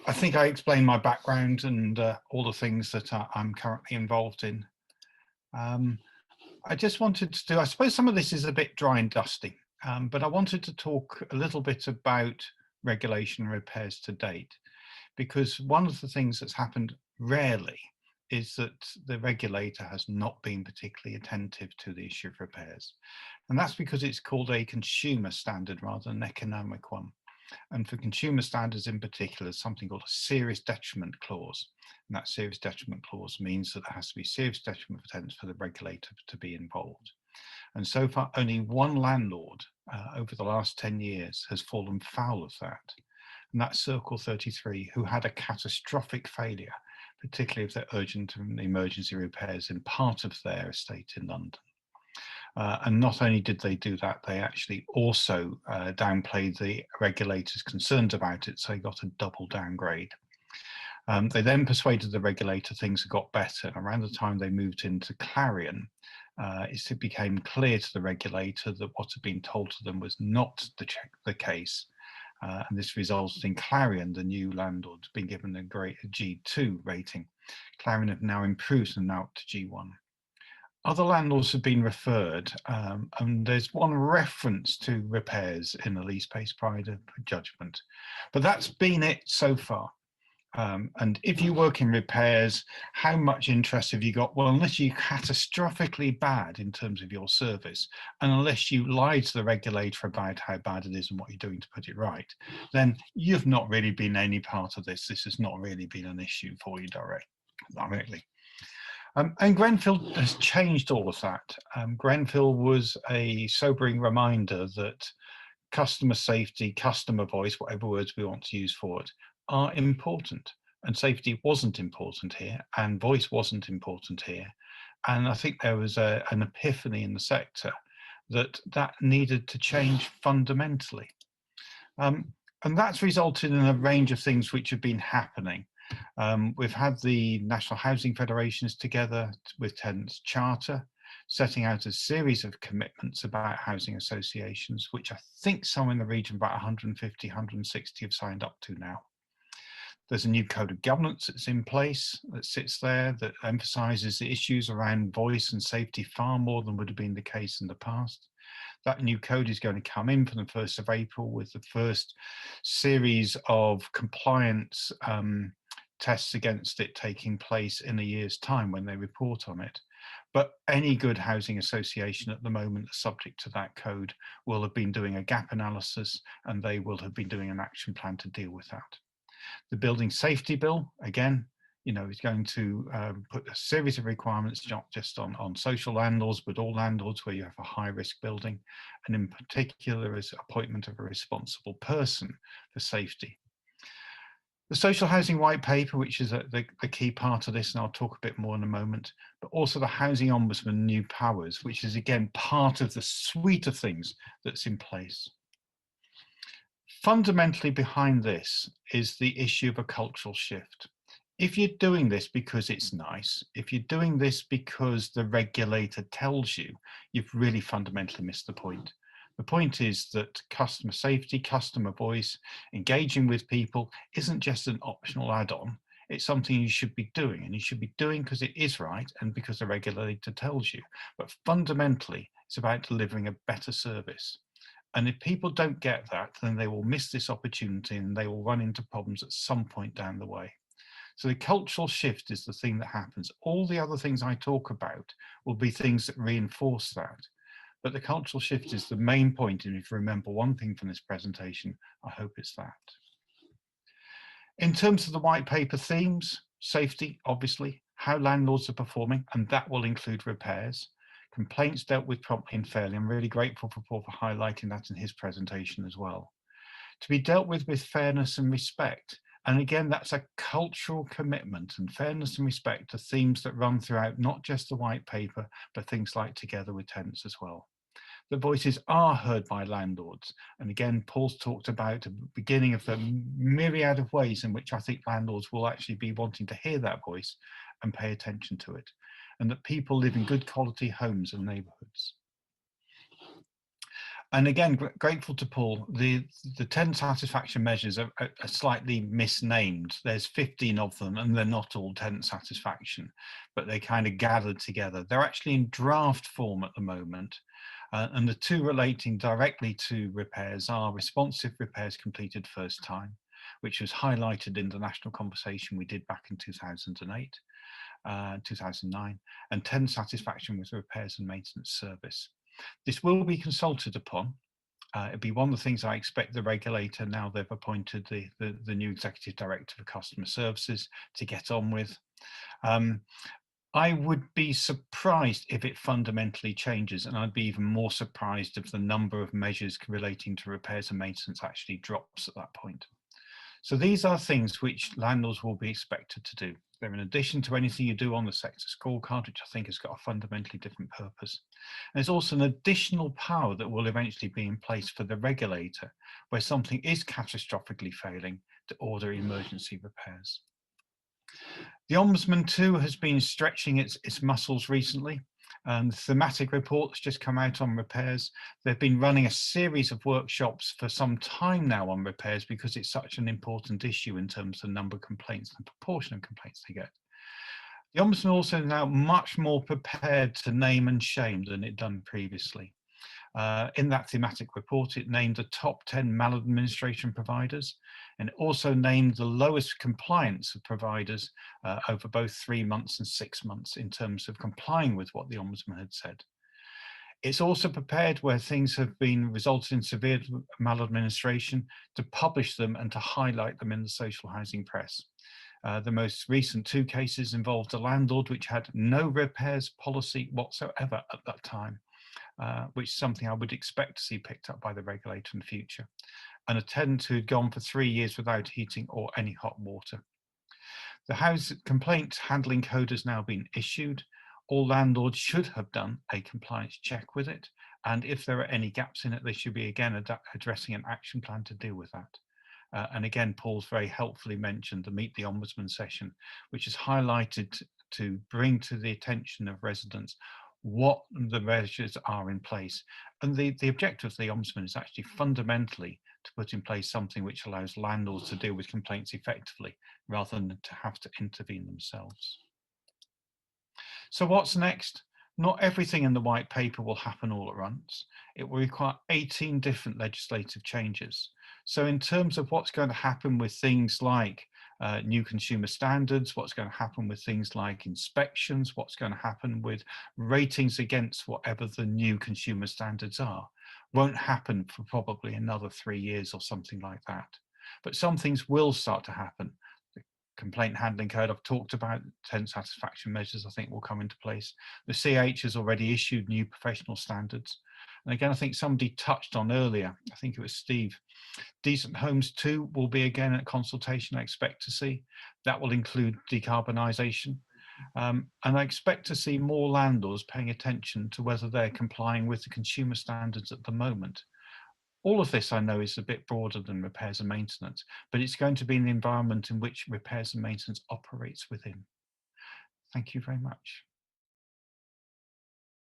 I think I explained my background and all the things that I'm currently involved in. Um, I just wanted to do, I suppose some of this is a bit dry and dusty, but I wanted to talk a little bit about regulation and repairs to date, because one of the things that's happened rarely is that the regulator has not been particularly attentive to the issue of repairs. And that's because it's called a consumer standard rather than an economic one. And for consumer standards in particular, there's something called a serious detriment clause. And that serious detriment clause means that there has to be serious detriment for tenants for the regulator to be involved. And so far, only one landlord over the last 10 years has fallen foul of that. And that's Circle 33, who had a catastrophic failure, particularly of their urgent and emergency repairs in part of their estate in London. And not only did they do that, they actually also downplayed the regulators' concerns about it, so they got a double downgrade. They then persuaded the regulator things got better. Around the time they moved into Clarion, it became clear to the regulator that what had been told to them was not the case. And this resulted in Clarion, the new landlord, being given a great G2 rating. Clarion have now improved and now up to G1. Other landlords have been referred, and there's one reference to repairs in the lease-based provider judgment, but that's been it so far. And if you work in repairs, how much interest have you got? Well, unless you're catastrophically bad in terms of your service, and unless you lie to the regulator about how bad it is and what you're doing to put it right, then you've not really been any part of this. This has not really been an issue for you directly. And Grenfell has changed all of that. Grenfell was a sobering reminder that customer safety, customer voice, whatever words we want to use for it, are important. And safety wasn't important here, and voice wasn't important here. And I think there was an epiphany in the sector that needed to change fundamentally. And that's resulted in a range of things which have been happening. We've had the National Housing Federations together with Tenants Charter, setting out a series of commitments about housing associations, which I think somewhere in the region about 150, 160 have signed up to now. There's a new code of governance that's in place that sits there that emphasises the issues around voice and safety far more than would have been the case in the past. That new code is going to come in from the 1st of April with the first series of compliance tests against it taking place in a year's time when they report on it. But any good housing association at the moment subject to that code will have been doing a gap analysis, and they will have been doing an action plan to deal with that. The Building Safety Bill, again, is going to put a series of requirements, not just on social landlords, but all landlords where you have a high-risk building, and in particular is appointment of a responsible person for safety. The Social Housing White Paper, which is the key part of this, and I'll talk a bit more in a moment, but also the Housing Ombudsman New Powers, which is again part of the suite of things that's in place. Fundamentally behind this is the issue of a cultural shift. If you're doing this because it's nice, if you're doing this because the regulator tells you, you've really fundamentally missed the point. The point is that customer safety, customer voice, engaging with people isn't just an optional add-on. It's something you should be doing, and you should be doing because it is right and because the regulator tells you. But fundamentally, it's about delivering a better service. And if people don't get that, then they will miss this opportunity and they will run into problems at some point down the way. So the cultural shift is the thing that happens. All the other things I talk about will be things that reinforce that. But the cultural shift is the main point, and if you remember one thing from this presentation, I hope it's that. In terms of the white paper themes, safety, obviously, how landlords are performing, and that will include repairs. Complaints dealt with promptly and fairly. I'm really grateful for Paul for highlighting that in his presentation as well. To be dealt with fairness and respect. And again, that's a cultural commitment, and fairness and respect are themes that run throughout not just the white paper, but things like Together with Tenants as well. The voices are heard by landlords. And again, Paul's talked about the beginning of the myriad of ways in which I think landlords will actually be wanting to hear that voice and pay attention to it, and that people live in good quality homes and neighbourhoods. And again, grateful to Paul. The tenant satisfaction measures are slightly misnamed. There's 15 of them, and they're not all tenant satisfaction, but they kind of gathered together. They're actually in draft form at the moment. And the two relating directly to repairs are responsive repairs completed first time, which was highlighted in the national conversation we did back in 2008, 2009, and tenant satisfaction with repairs and maintenance service. This will be consulted upon. It'd be one of the things I expect the regulator, now they've appointed the new executive director for customer services, to get on with. I would be surprised if it fundamentally changes, and I'd be even more surprised if the number of measures relating to repairs and maintenance actually drops at that point. So these are things which landlords will be expected to do. They're in addition to anything you do on the sector scorecard, which I think has got a fundamentally different purpose. And there's also an additional power that will eventually be in place for the regulator, where something is catastrophically failing, to order emergency repairs. The Ombudsman too has been stretching its muscles recently. The thematic report that's just come out on repairs. They've been running a series of workshops for some time now on repairs because it's such an important issue in terms of the number of complaints and proportion of complaints they get. The Ombudsman also now much more prepared to name and shame than it done previously. In that thematic report, it named the top 10 maladministration providers, and it also named the lowest compliance of providers over both 3 months and 6 months in terms of complying with what the Ombudsman had said. It's also prepared where things have been resulted in severe maladministration to publish them and to highlight them in the social housing press. The most recent 2 cases involved a landlord which had no repairs policy whatsoever at that time. Which is something I would expect to see picked up by the regulator in the future, and a tenant who had gone for 3 years without heating or any hot water. The House Complaint Handling Code has now been issued. All landlords should have done a compliance check with it, and if there are any gaps in it, they should be again addressing an action plan to deal with that. And again, Paul's very helpfully mentioned the Meet the Ombudsman session, which is highlighted to bring to the attention of residents what the measures are in place. And the objective of the Ombudsman is actually fundamentally to put in place something which allows landlords to deal with complaints effectively rather than to have to intervene themselves. So what's next? Not everything in the white paper will happen all at once. It will require 18 different legislative changes. So in terms of what's going to happen with things like new consumer standards, what's going to happen with things like inspections, what's going to happen with ratings against whatever the new consumer standards are, won't happen for probably another 3 years or something like that. But some things will start to happen. The complaint handling code I've talked about, tenant satisfaction measures I think will come into place. The CH has already issued new professional standards. And again, I think somebody touched on earlier, I think it was Steve, Decent Homes 2 will be again a consultation I expect to see. That will include decarbonisation. And I expect to see more landlords paying attention to whether they're complying with the consumer standards at the moment. All of this I know is a bit broader than repairs and maintenance, but it's going to be an environment in which repairs and maintenance operates within. Thank you very much.